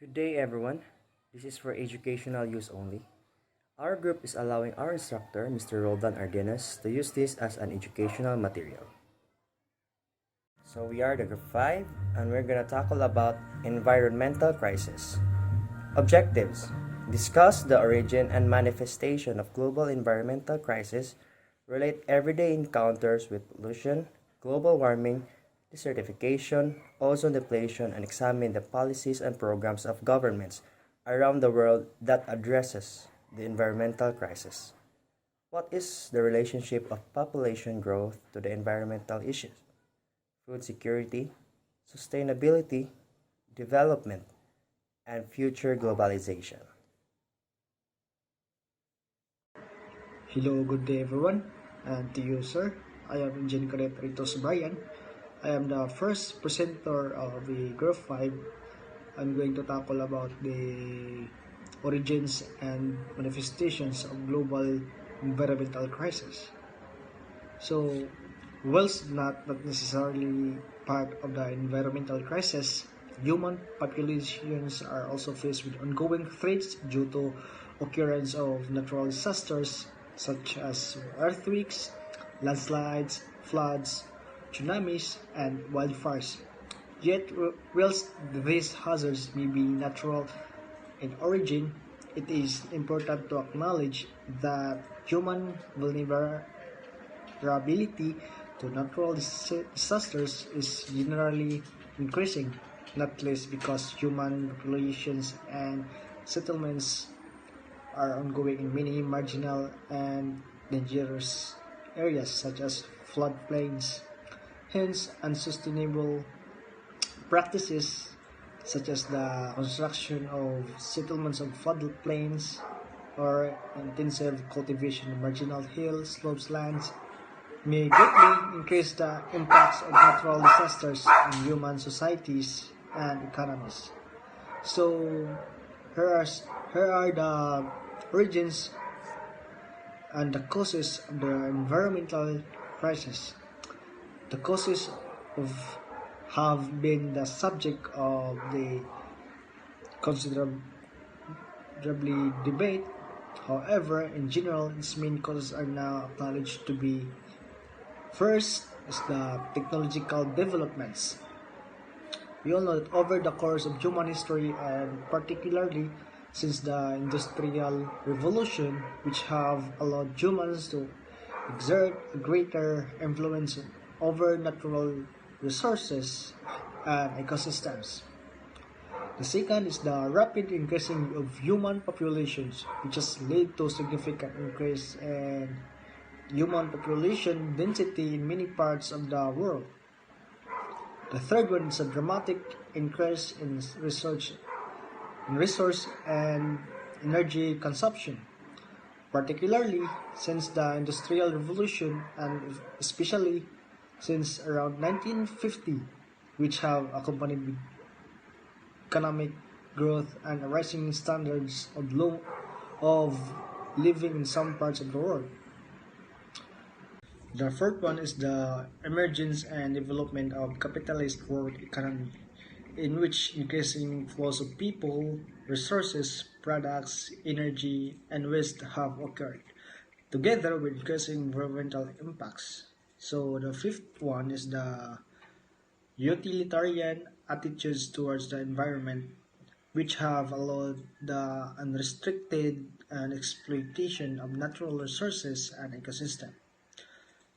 Good day, everyone. This is for educational use only. Our group is allowing our instructor, Mr. Roldan Ardenas, to use this as an educational material. So we are the group 5 and we're going to tackle about environmental crisis. Objectives: discuss the origin and manifestation of global environmental crisis, relate everyday encounters with pollution, global warming, desertification, ozone depletion, and examine the policies and programs of governments around the world that addresses the environmental crisis. What is the relationship of population growth to the environmental issues? Food security, sustainability, development, and future globalization. Hello, good day everyone, and to you, sir. I am Engineer Cadet Ritos Brian. I am the first presenter of the Group 5. I'm going to tackle about the origins and manifestations of global environmental crisis. So, whilst not necessarily part of the environmental crisis, human populations are also faced with ongoing threats due to occurrence of natural disasters such as earthquakes, landslides, floods, tsunamis, and wildfires. Yet, whilst these hazards may be natural in origin, it is important to acknowledge that human vulnerability to natural disasters is generally increasing, not least because human populations and settlements are ongoing in many marginal and dangerous areas such as floodplains. Hence, unsustainable practices such as the construction of settlements on floodplains or intensive cultivation of marginal hill slopes lands may greatly increase the impacts of natural disasters on human societies and economies. So, here are the origins and the causes of the environmental crisis. The causes of have been the subject of the considerably debate. However, in general, its main causes are now acknowledged to be: first is the technological developments. We all know that over the course of human history, and particularly since the Industrial Revolution, which have allowed humans to exert a greater influence over natural resources and ecosystems. The second is the rapid increasing of human populations, which has led to significant increase in human population density in many parts of the world. The third one is a dramatic increase in resource and energy consumption, particularly since the Industrial Revolution and especially since around 1950, which have accompanied with economic growth and rising standards of living in some parts of the world. The fourth one is the emergence and development of capitalist world economy, in which increasing flows of people, resources, products, energy, and waste have occurred, together with increasing environmental impacts. So the fifth one is the utilitarian attitudes towards the environment, which have allowed the unrestricted and exploitation of natural resources and ecosystem.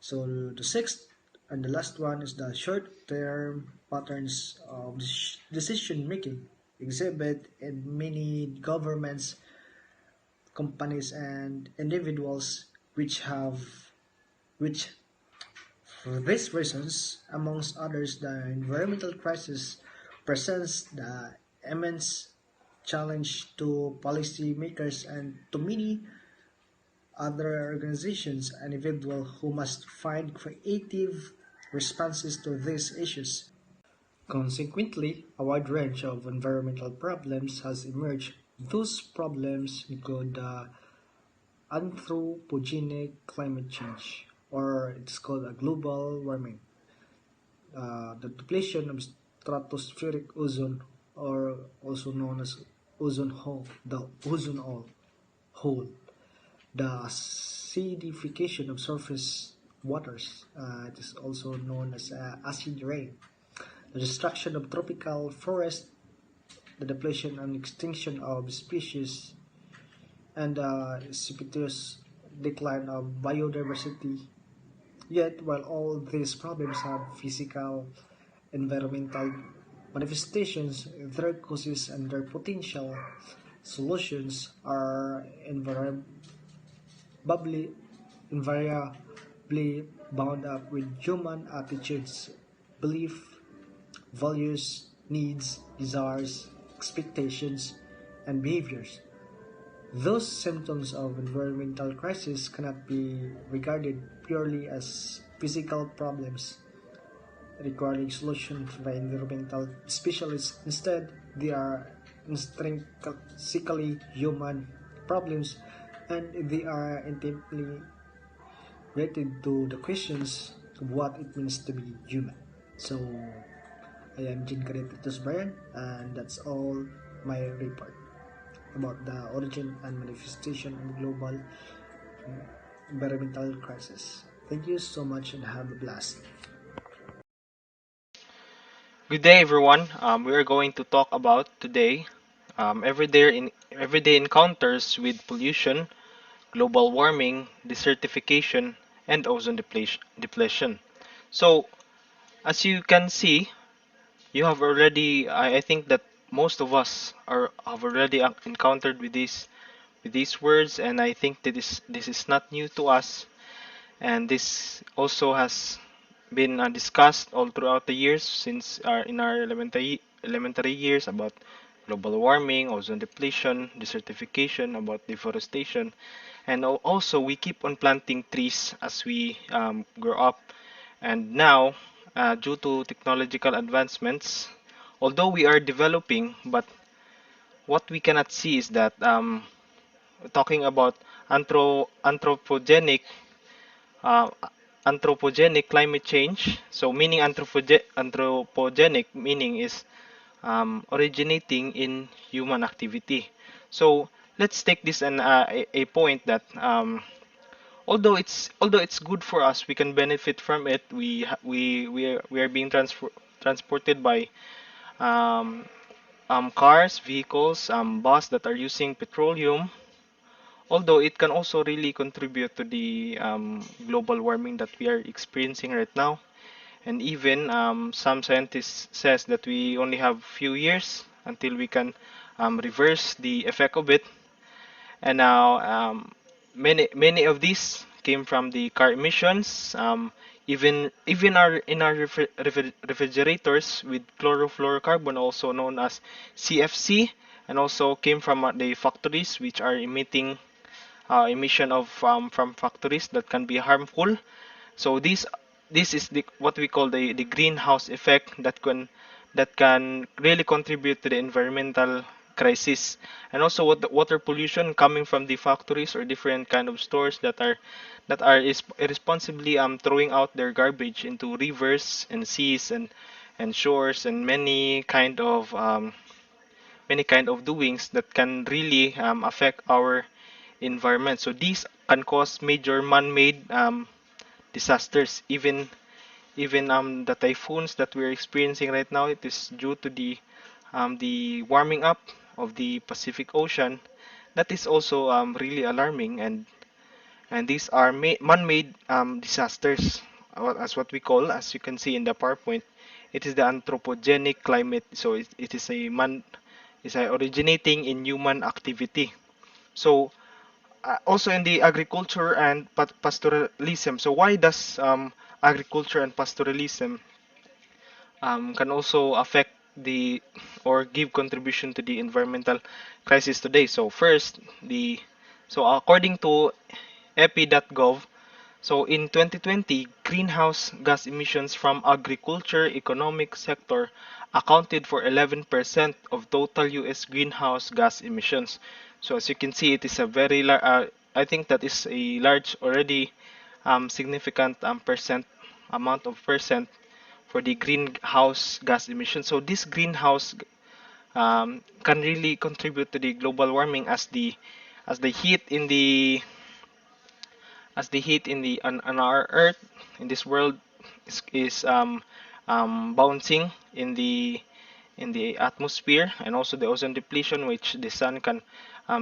So the sixth and the last one is the short-term patterns of decision making exhibit in many governments, companies, and individuals, which for these reasons, amongst others, the environmental crisis presents the immense challenge to policymakers and to many other organizations and individuals who must find creative responses to these issues. Consequently, a wide range of environmental problems has emerged. Those problems include the anthropogenic climate change, or it's called a global warming, the depletion of stratospheric ozone, or also known as ozone hole, the hole, the acidification of surface waters. It is also known as acid rain, the destruction of tropical forests, the depletion and extinction of species, and the precipitous decline of biodiversity. Yet, while all these problems have physical, environmental manifestations, their causes and their potential solutions are invariably bound up with human attitudes, belief, values, needs, desires, expectations, and behaviors. Those symptoms of environmental crisis cannot be regarded purely as physical problems requiring solutions by environmental specialists. Instead, they are intrinsically human problems and they are intimately related to the questions of what it means to be human. So, I am Jean Caretitos Brian, and that's all my report about the origin and manifestation of global environmental crisis. Thank you so much and have a blast. Good day, everyone. We are going to talk about today everyday encounters with pollution, global warming, desertification, and ozone depletion. So, as you can see, you have already. I think that most of us have already encountered with these words, and I think that this is not new to us, and this also has been discussed all throughout the years since in our elementary years about global warming, ozone depletion, desertification, about deforestation, and also we keep on planting trees as we grow up. And now, due to technological advancements, although we are developing, but what we cannot see is that talking about uh, anthropogenic climate change. So meaning anthropogenic meaning is originating in human activity. So let's take this a point that although it's good for us, we can benefit from it. We are being transported by um, cars, vehicles, bus that are using petroleum, although it can also really contribute to the global warming that we are experiencing right now. And even some scientists says that we only have few years until we can reverse the effect of it. And now many of these came from the car emissions. Even our in our refrigerators with chlorofluorocarbon, also known as CFC, and also came from the factories which are emitting emission of from factories that can be harmful. So this is what we call the greenhouse effect that can really contribute to the environmental crisis, and also what the water pollution coming from the factories or different kind of stores that are irresponsibly throwing out their garbage into rivers and seas and shores, and many kind of doings that can really affect our environment. So these can cause major man-made disasters. Even the typhoons that we're experiencing right now, it is due to the warming up of the Pacific Ocean. That is also really alarming, and these are man-made disasters, as what we call, as you can see in the PowerPoint. It is the anthropogenic climate. So it is originating in human activity. So also in the agriculture and pastoralism. So why does agriculture and pastoralism can also affect the or give contribution to the environmental crisis today? So first, the so according to epi.gov, so in 2020, greenhouse gas emissions from agriculture economic sector accounted for 11% of total US greenhouse gas emissions. So as you can see, it is a I think that is a large already significant amount of percent for the greenhouse gas emissions. So this greenhouse can really contribute to the global warming as the heat in the on our Earth in this world is bouncing in the atmosphere, and also the ozone depletion, which the sun can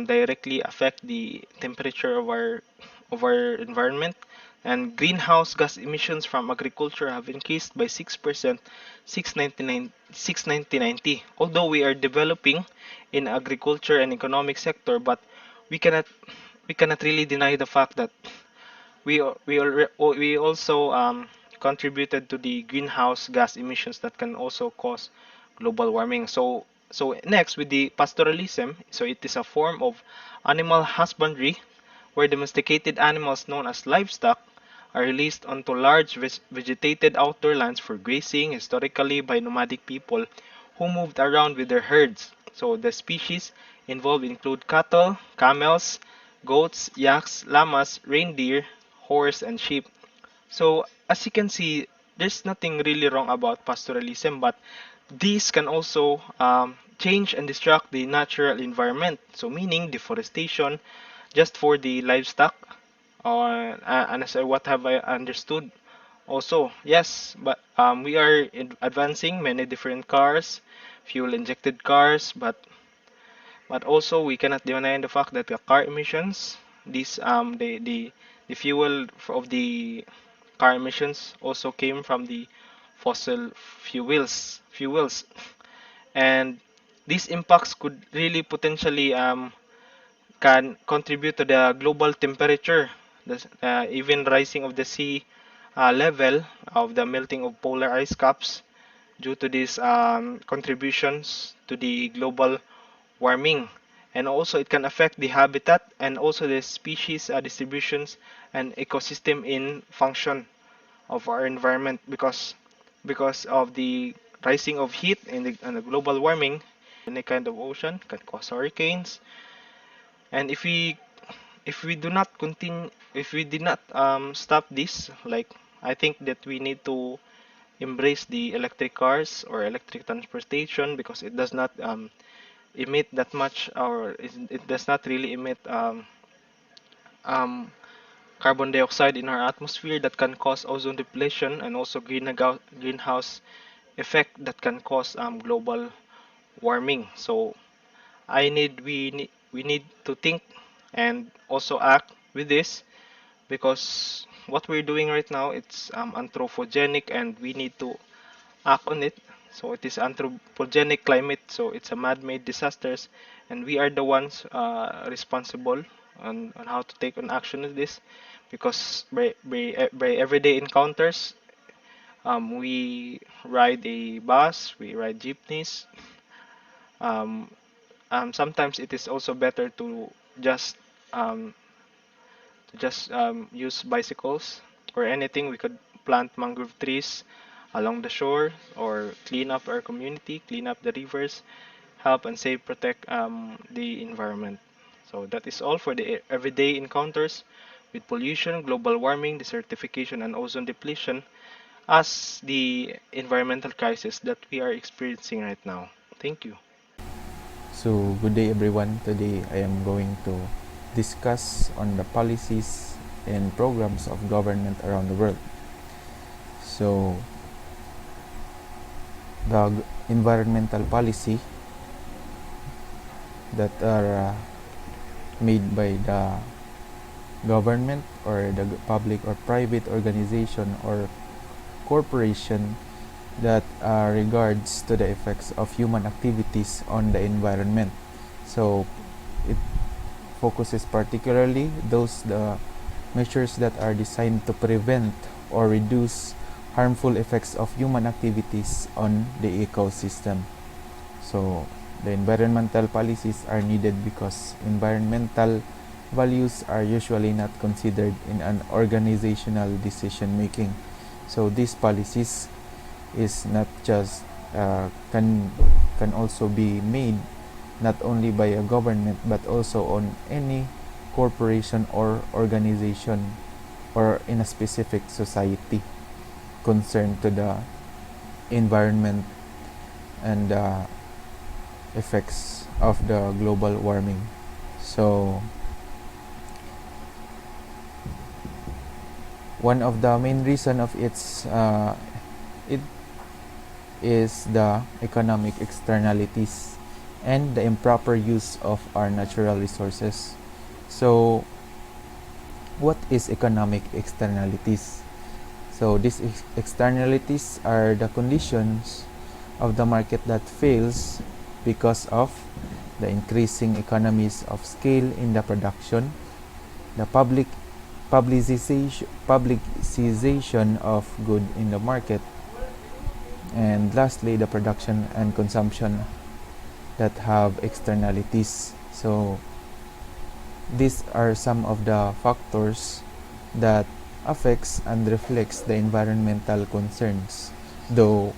directly affect the temperature of our environment. And greenhouse gas emissions from agriculture have increased by 6% since 1990. Although we are developing in agriculture and economic sector, but we cannot we cannot really deny the fact that we also contributed to the greenhouse gas emissions that can also cause global warming. So next, with the pastoralism, so it is a form of animal husbandry where domesticated animals known as livestock are released onto large vegetated outdoor lands for grazing, historically by nomadic people who moved around with their herds. So the species involved include cattle, camels, goats, yaks, llamas, reindeer, horse, and sheep. So as you can see, there's nothing really wrong about pastoralism, but these can also change and destruct the natural environment. So meaning deforestation just for the livestock, and as what have I understood also. Yes, but we are advancing many different cars, fuel injected cars, but also we cannot deny the fact that the car emissions, these the fuel of the car emissions also came from the fossil fuels, and these impacts could really potentially can contribute to the global temperature, even rising of the sea level of the melting of polar ice caps due to these contributions to the global warming. And also it can affect the habitat and also the species distributions and ecosystem in function of our environment, because of the rising of heat in the global warming. Any kind of ocean can cause hurricanes, and if we do not continue, if we did not stop this, like, I think that we need to embrace the electric cars or electric transportation, because it does not emit that much, or it does not really emit um, carbon dioxide in our atmosphere that can cause ozone depletion, and also greenhouse effect that can cause global warming. So we need to think and also act with this, because what we're doing right now, it's anthropogenic, and we need to act on it. So it is anthropogenic climate, so it's a man-made disasters, and we are the ones responsible on how to take an action with this, because by everyday encounters, we ride a bus, we ride jeepneys. Um, Sometimes it is also better to just um, use bicycles or anything. We could plant mangrove trees along the shore, or clean up our community, clean up the rivers, help and save, protect the environment. So that is all for the everyday encounters with pollution, global warming, desertification, and ozone depletion as the environmental crisis that we are experiencing right now. Thank you. So, good day everyone. Today I am going to discuss on the policies and programs of government around the world. So, the environmental policy that are made by the government or the public or private organization or corporation that regards to the effects of human activities on the environment. So it focuses particularly the measures that are designed to prevent or reduce harmful effects of human activities on the ecosystem. So the environmental policies are needed because environmental values are usually not considered in an organizational decision making. So these policies is not just can also be made not only by a government but also on any corporation or organization or in a specific society concerned to the environment and effects of the global warming. So one of the main reason of it is the economic externalities and the improper use of our natural resources. So what is economic externalities? So these externalities are the conditions of the market that fails because of the increasing economies of scale in the production, the publicization of good in the market, and lastly the production and consumption that have externalities. So these are some of the factors that affects and reflects the environmental concerns, though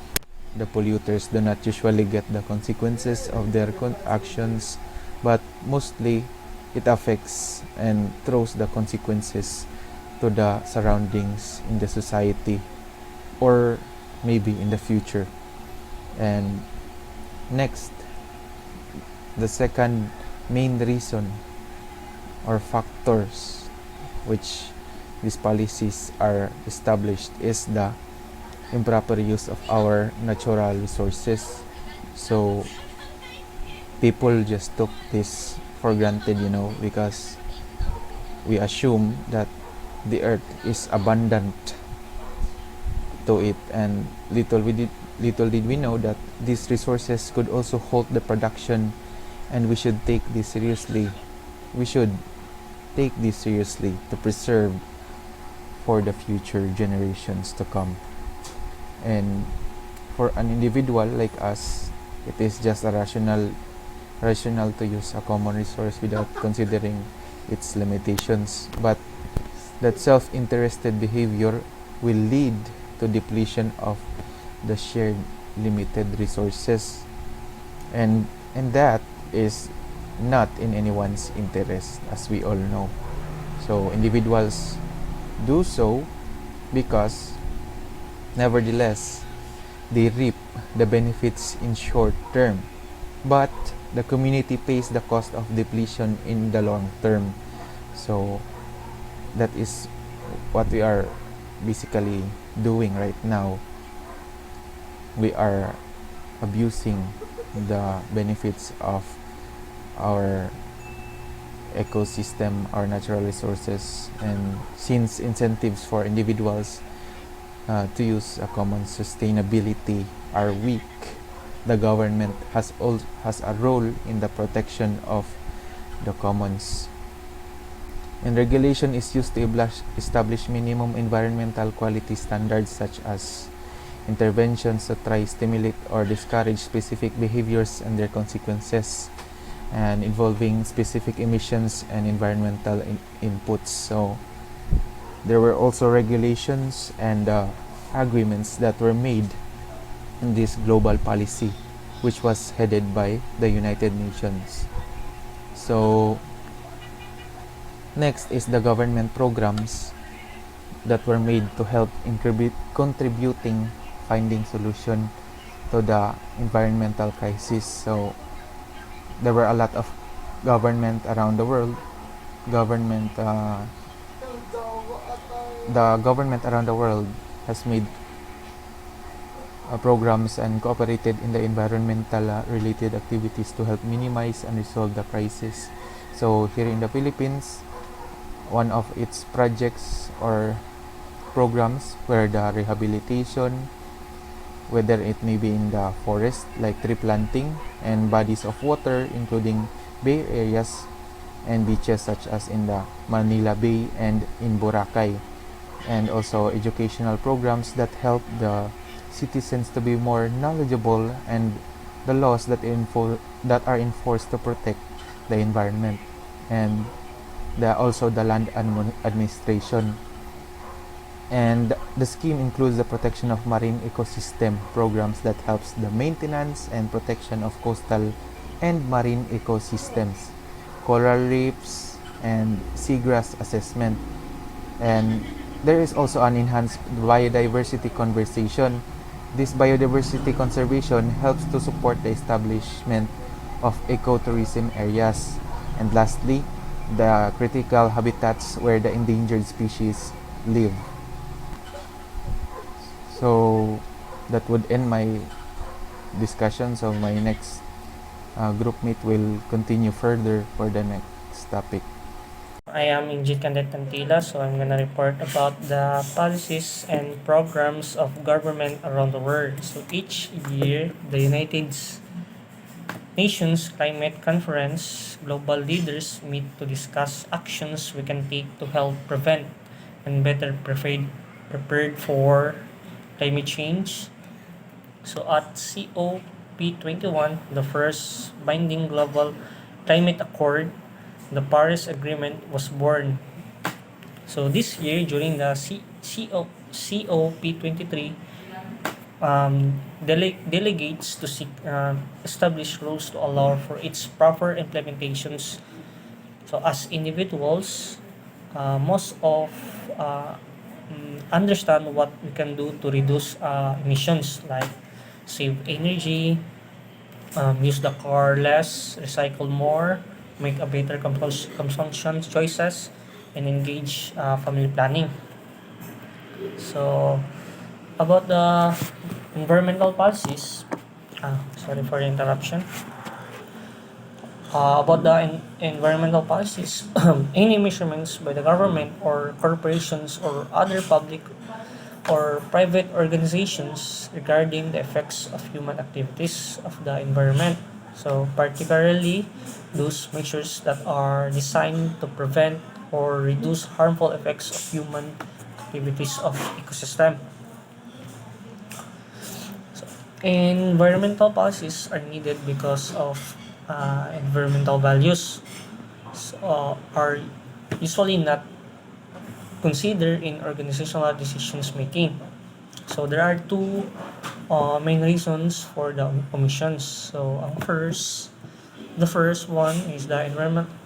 the polluters do not usually get the consequences of their actions, but mostly it affects and throws the consequences to the surroundings in the society or maybe in the future. And next, the second main reason or factors which these policies are established is the improper use of our natural resources. So people just took this for granted, because we assume that the earth is abundant to it, and little did we know that these resources could also hold the production, and we should take this seriously. We should take this seriously to preserve for the future generations to come. And for an individual like us, it is just rational to use a common resource without considering its limitations. But that self-interested behavior will lead to depletion of the shared limited resources, and that is not in anyone's interest, as we all know. So individuals do so because nevertheless they reap the benefits in short term, but the community pays the cost of depletion in the long term. So that is what we are basically doing right now. We are abusing the benefits of our ecosystem, our natural resources, and since incentives for individuals to use a common sustainability are weak, the government has a role in the protection of the commons. And regulation is used to establish minimum environmental quality standards, such as interventions to try, stimulate, or discourage specific behaviors and their consequences, and involving specific emissions and environmental inputs. So there were also regulations and agreements that were made in this global policy, which was headed by the United Nations. So next is the government programs that were made to help contributing finding solution to the environmental crisis. So there were a lot of government around the world. The government around the world has made programs and cooperated in the environmental related activities to help minimize and resolve the crisis. So here in the Philippines, one of its projects or programs were the rehabilitation, whether it may be in the forest like tree planting, and bodies of water including bay areas and beaches such as in the Manila Bay and in Boracay, and also educational programs that help the citizens to be more knowledgeable and the laws that are enforced to protect the environment, and also the land administration. And the scheme includes the protection of marine ecosystem programs that helps the maintenance and protection of coastal and marine ecosystems, coral reefs, and seagrass assessment. And there is also an enhanced biodiversity conservation. This biodiversity conservation helps to support the establishment of ecotourism areas, and lastly, the critical habitats where the endangered species live. So that would end my discussion. So my next group meet will continue further for the next topic. I am Injit Candet Tantila, so I'm gonna report about the policies and programs of government around the world. So each year, the United Nations Climate Conference global leaders meet to discuss actions we can take to help prevent and better prepared for climate change. So at COP21, the first binding global climate accord, the Paris Agreement was born. So this year, during the COP23, delegates to establish rules to allow for its proper implementations. So as individuals, most of understand what we can do to reduce emissions, like save energy, use the car less, recycle more, make a better consumption choices, and engage family planning. So, about the environmental policies, sorry for the interruption. About the environmental policies, any measurements by the government or corporations or other public or private organizations regarding the effects of human activities of the environment. So, particularly those measures that are designed to prevent or reduce harmful effects of human activities of ecosystem. So, environmental policies are needed because of environmental values are usually not considered in organizational decisions making. So there are two main reasons for the omissions. So the first one is the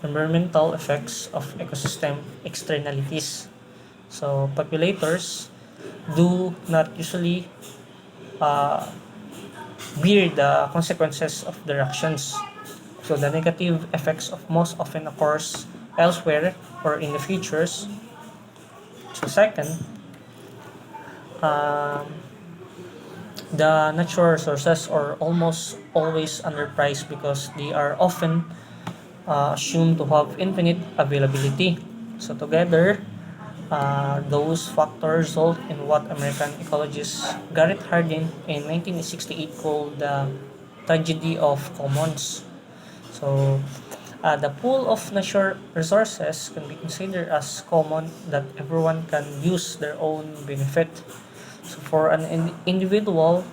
environmental effects of ecosystem externalities. So populators do not usually uh, bear the consequences of their actions. So the negative effects of most often occurs elsewhere or in the futures. So second, um, the natural resources are almost always underpriced because they are often assumed to have infinite availability. So together, those factors result in what American ecologist Garrett Hardin in 1968 called the tragedy of commons. So the pool of natural resources can be considered as common that everyone can use their own benefit. So for an individual,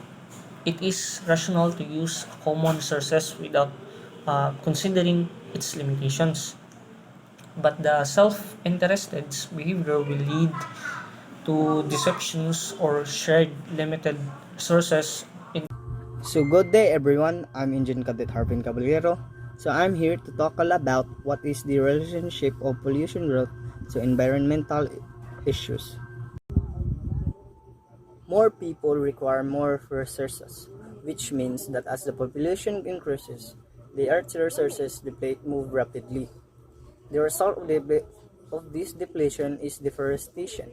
it is rational to use common resources without considering its limitations. But the self-interested behavior will lead to deceptions or shared limited resources in. So good day everyone, I'm Engine Cadet Harvin Caballero. So I'm here to talk all about what is the relationship of pollution growth to environmental issues. More people require more resources, which means that as the population increases, the Earth's resources deplete move rapidly. The result of this depletion is deforestation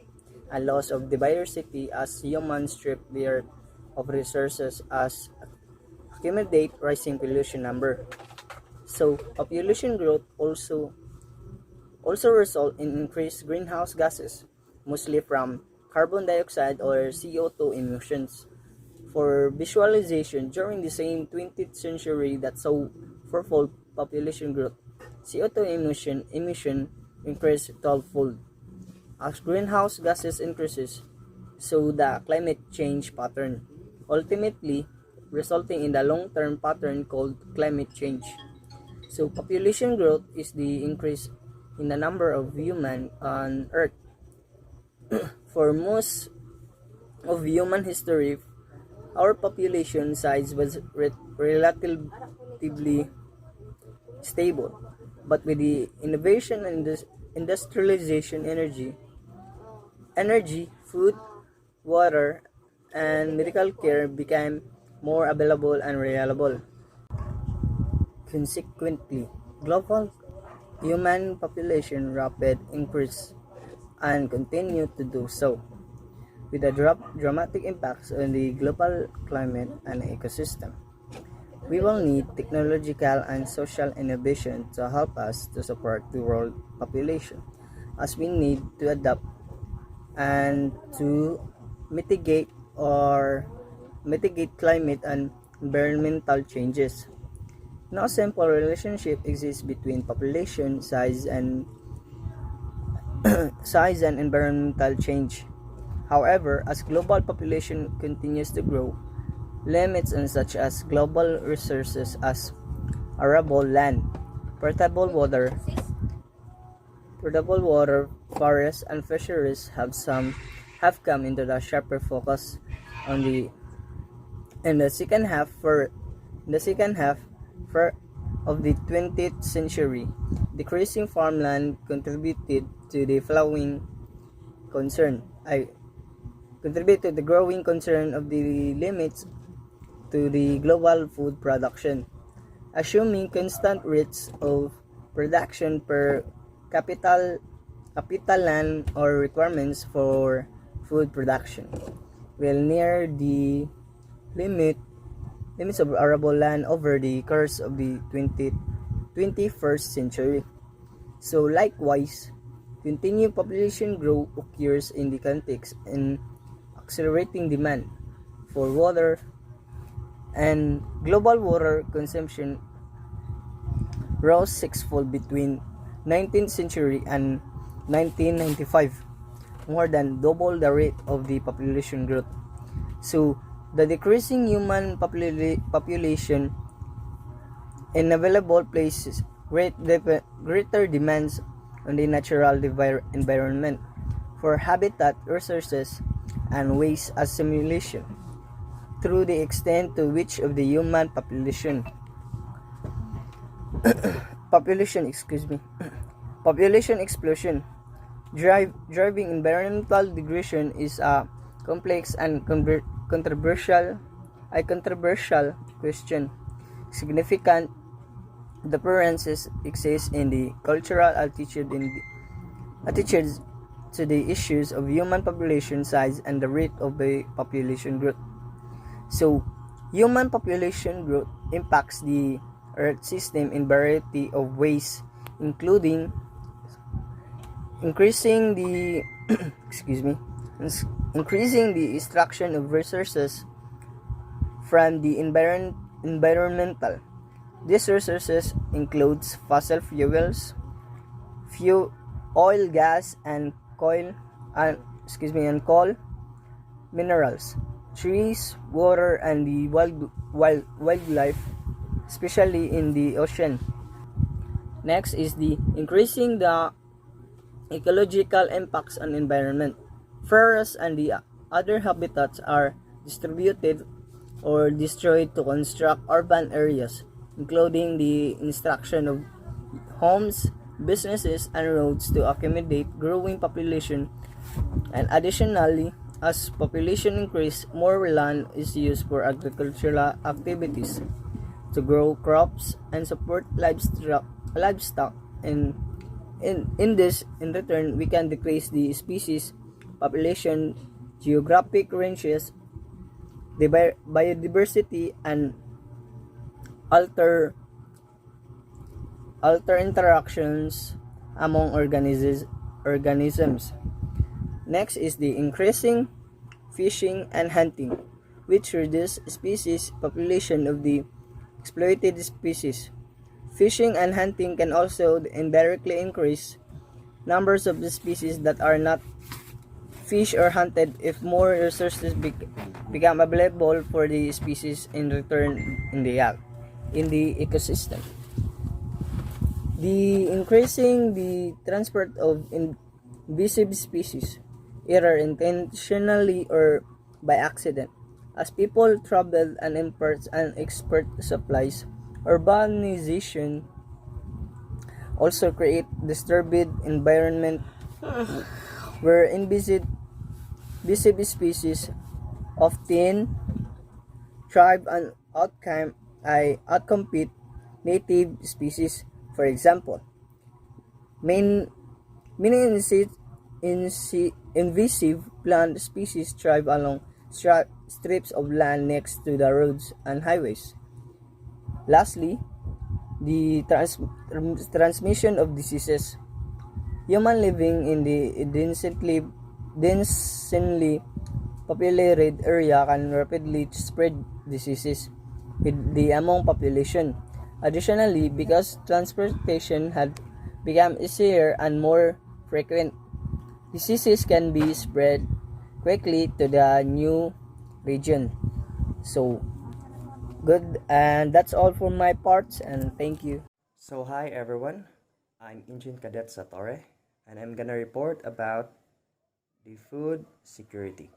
and loss of biodiversity as humans strip the Earth of resources as accumulate rising pollution number. So population growth also result in increased greenhouse gases, mostly from carbon dioxide or CO2 emissions. For visualization, during the same 20th century that saw fourfold population growth, CO2 emission increased 12-fold. As greenhouse gases increases, so the climate change pattern, ultimately resulting in the long-term pattern called climate change. So population growth is the increase in the number of humans on Earth. For most of human history, our population size was relatively stable. But with the innovation and industrialization, energy, food, water, and medical care became more available and reliable. Consequently, global human population rapid increase and continue to do so, with a dramatic impacts on the global climate and ecosystem. We will need technological and social innovation to help us to support the world population, as we need to adapt and to mitigate or mitigate climate and environmental changes. No simple relationship exists between population size and environmental change. However, as global population continues to grow, limits on such as global resources as arable land, portable water, portable water, forests, and fisheries have come into the sharper focus on the in the second half for in the second half for of the 20th century. Decreasing farmland concern. I contribute to the growing concern of the limits to the global food production, assuming constant rates of production per capital land or requirements for food production will near the limit limits of arable land over the course of the 21st century. So likewise, continued population growth occurs in the context in accelerating demand for water, and global water consumption rose sixfold between 19th century and 1995, more than double the rate of the population growth. So the decreasing human population in available places greater demands on the natural environment for habitat resources and waste assimilation through the extent to which of the human population population explosion driving environmental degradation is a complex and controversial question. Significant differences exist in the cultural attitudes to the issues of human population size and the rate of the population growth. So, human population growth impacts the Earth system in variety of ways, including increasing the increasing the extraction of resources from the environmental. These resources includes fossil fuels, oil, gas, and coal, minerals, trees, water, and the wildlife, especially in the ocean. Next is the increasing the ecological impacts on environment. Forests and the other habitats are distributed or destroyed to construct urban areas, including the construction of homes, businesses, and roads to accommodate growing population. And additionally, as population increase, more land is used for agricultural activities to grow crops and support livestock. And in return, we can decrease the species population, geographic ranges, the biodiversity, and alter interactions among organisms. Next is the increasing fishing and hunting, which reduce species population of the exploited species. Fishing and hunting can also indirectly increase numbers of the species that are not fished or hunted if more resources become available for the species in return in the ecosystem. The increasing the transport of invasive species, either intentionally or by accident, as people travel and import and export supplies. Urbanization also create disturbed environment where invasive species often thrive and outcompete native species. For example, main, many invasive plant species thrive along strips of land next to the roads and highways. Lastly, the transmission of diseases. Human living in the densely populated area can rapidly spread diseases with the among population. Additionally, because transportation had become easier and more frequent, diseases can be spread quickly to the new region. So, good, and that's all for my parts, and thank you. So hi everyone, I'm Engine Cadet Satore, and I'm gonna report about the food security.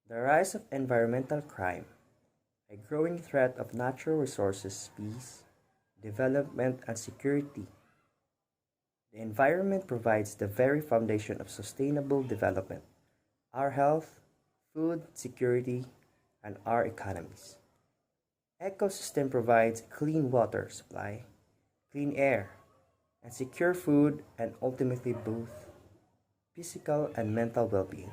The rise of environmental crime, a growing threat of natural resources, peace, development, and security. The environment provides the very foundation of sustainable development, our health, food security, and our economies. Ecosystem provides clean water supply, clean air, and secure food, and ultimately both physical and mental well-being.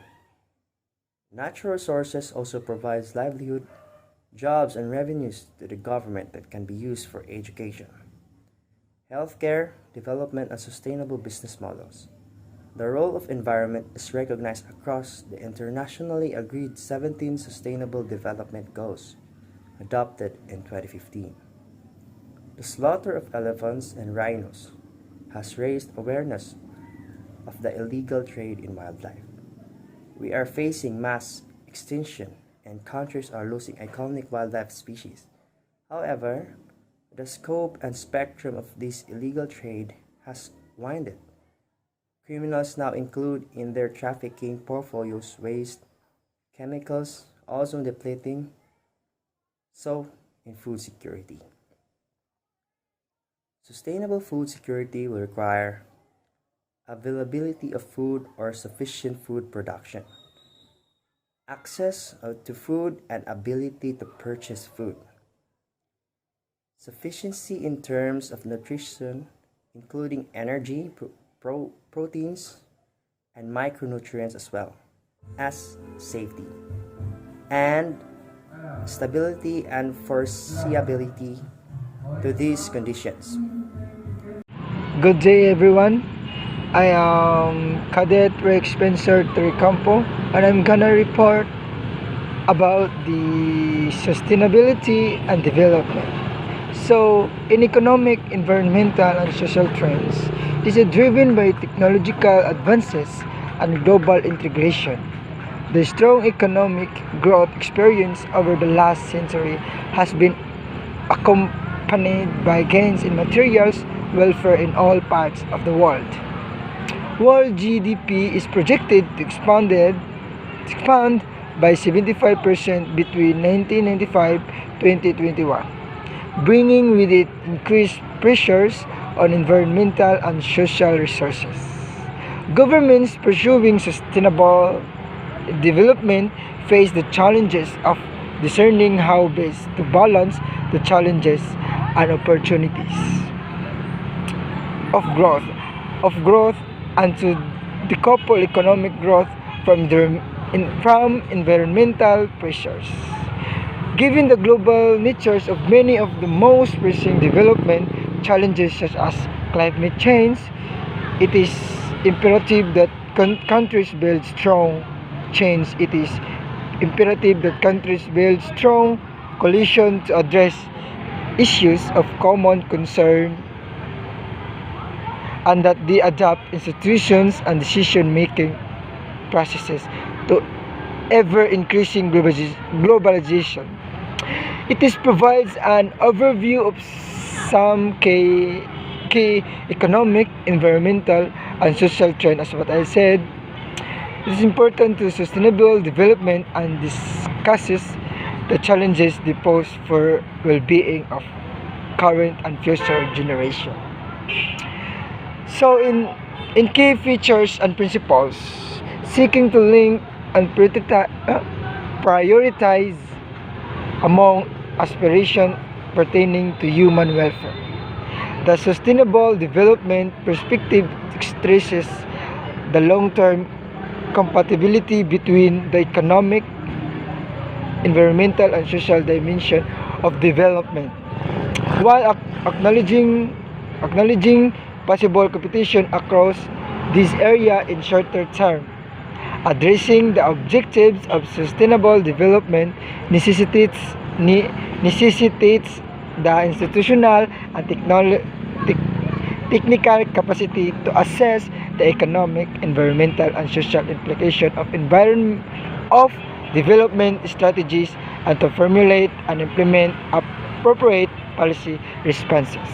Natural resources also provides livelihood, jobs, and revenues to the government that can be used for education, healthcare, development, and sustainable business models. The role of environment is recognized across the internationally agreed 17 Sustainable Development Goals adopted in 2015. The slaughter of elephants and rhinos has raised awareness of the illegal trade in wildlife. We are facing mass extinction and countries are losing iconic wildlife species. However, the scope and spectrum of this illegal trade has widened. Criminals now include in their trafficking portfolios waste, chemicals, ozone depleting, so in food security. Sustainable food security will require availability of food or sufficient food production, access to food and ability to purchase food, sufficiency in terms of nutrition, including energy, proteins, and micronutrients as well as safety, and stability and foreseeability to these conditions. Good day, everyone. I am Cadet Rex Spencer Tricampo, and I'm gonna report about the sustainability and development. So, in economic, environmental, and social trends, this is driven by technological advances and global integration. The strong economic growth experienced over the last century has been accompanied by gains in materials welfare in all parts of the world. World GDP is projected to expand by 75% between 1995 and 2021, bringing with it increased pressures on environmental and social resources. Governments pursuing sustainable development face the challenges of discerning how best to balance the challenges and opportunities of growth and to decouple economic growth from environmental pressures. Given the global natures of many of the most pressing development challenges such as climate change, it is imperative that countries build strong It is imperative that countries build strong coalition to address issues of common concern and that they adapt institutions and decision-making processes to ever-increasing globalization. It provides an overview of some key economic, environmental, and social trends. As what I said, it is important to sustainable development and discusses the challenges they pose for well-being of current and future generation. So in key features and principles, seeking to link and prioritize among aspiration pertaining to human welfare. The sustainable development perspective stresses the long-term compatibility between the economic, environmental, and social dimension of development, while acknowledging possible competition across this area in shorter term. Addressing the objectives of sustainable development necessitates the institutional and technical capacity to assess the economic, environmental, and social implication of development strategies and to formulate and implement appropriate policy responses.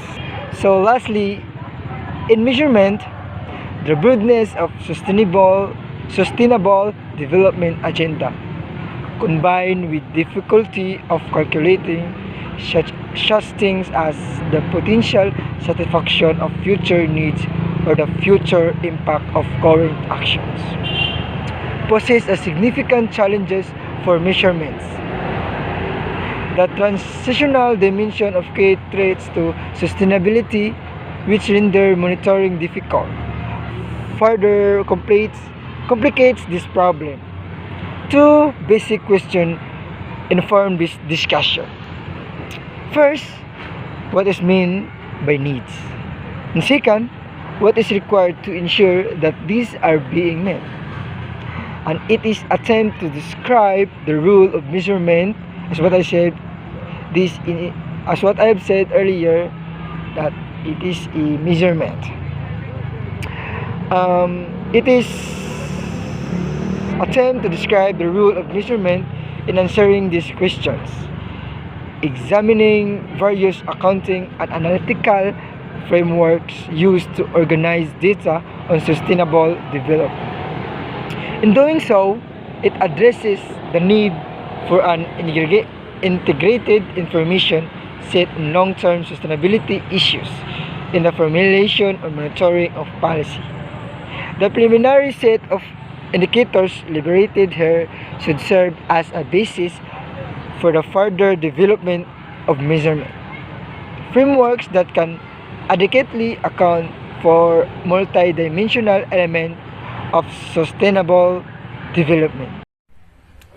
So lastly, in measurement, the broadness of sustainable development agenda combined with difficulty of calculating such things as the potential satisfaction of future needs or the future impact of current actions poses a significant challenges for measurements. The transitional dimension of key traits to sustainability, which render monitoring difficult, further complicates this problem. Two basic questions inform this discussion. First, what is meant by needs? And second, what is required to ensure that these are being met? And it is attempt to describe the rule of measurement as what I said as what I have said earlier, that it is a measurement. It is attempt to describe the rule of measurement in answering these questions, examining various accounting and analytical frameworks used to organize data on sustainable development. In doing so, it addresses the need for an integrated information set on long-term sustainability issues in the formulation or monitoring of policy. The preliminary set of indicators liberated here should serve as a basis for the further development of measurement frameworks that can adequately account for multidimensional elements of sustainable development.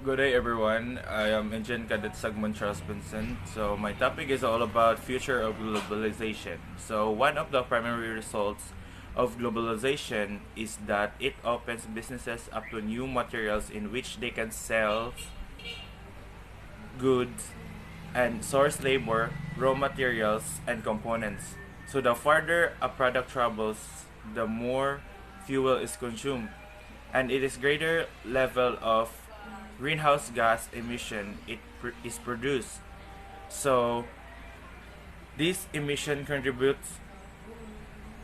Good day everyone, I am Engine Cadet Sagmon Charles Benson. So my topic is all about future of globalization. So one of the primary results of globalization is that it opens businesses up to new materials in which they can sell goods and source labor, raw materials, and components. So the farther a product travels, the more fuel is consumed, and it is greater level of greenhouse gas emission is produced. So this emission contributes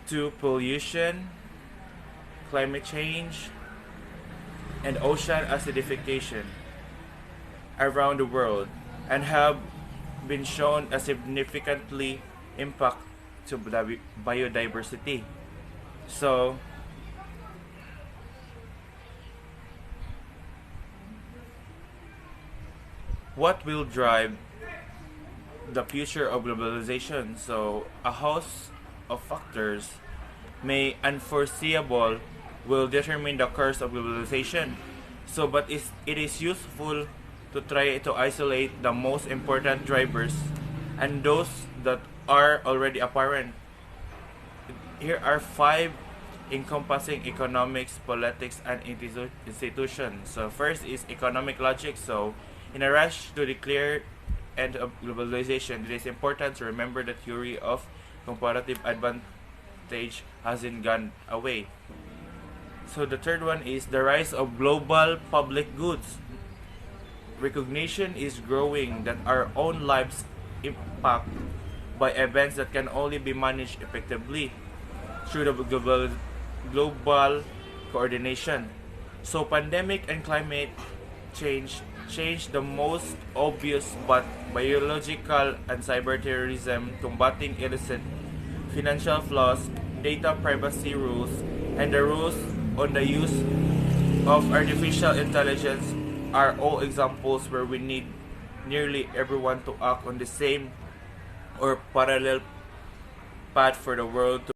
to pollution, climate change, and ocean acidification around the world, and have been shown a significantly impact to the biodiversity. So what will drive the future of globalization? So a host of factors may unforeseeable will determine the course of globalization. So but it is useful to try to isolate the most important drivers and those that are already apparent. Here are 5 encompassing economics, politics, and institutions. So first is economic logic. So in a rush to declare end of globalization, it is important to remember the theory of comparative advantage hasn't gone away. So the third one is the rise of global public goods. Recognition is growing that our own lives impact by events that can only be managed effectively through the global coordination. So pandemic and climate change the most obvious, but biological and cyber terrorism, combating illicit financial flows, data privacy rules, and the rules on the use of artificial intelligence are all examples where we need nearly everyone to act on the same or parallel path for the world to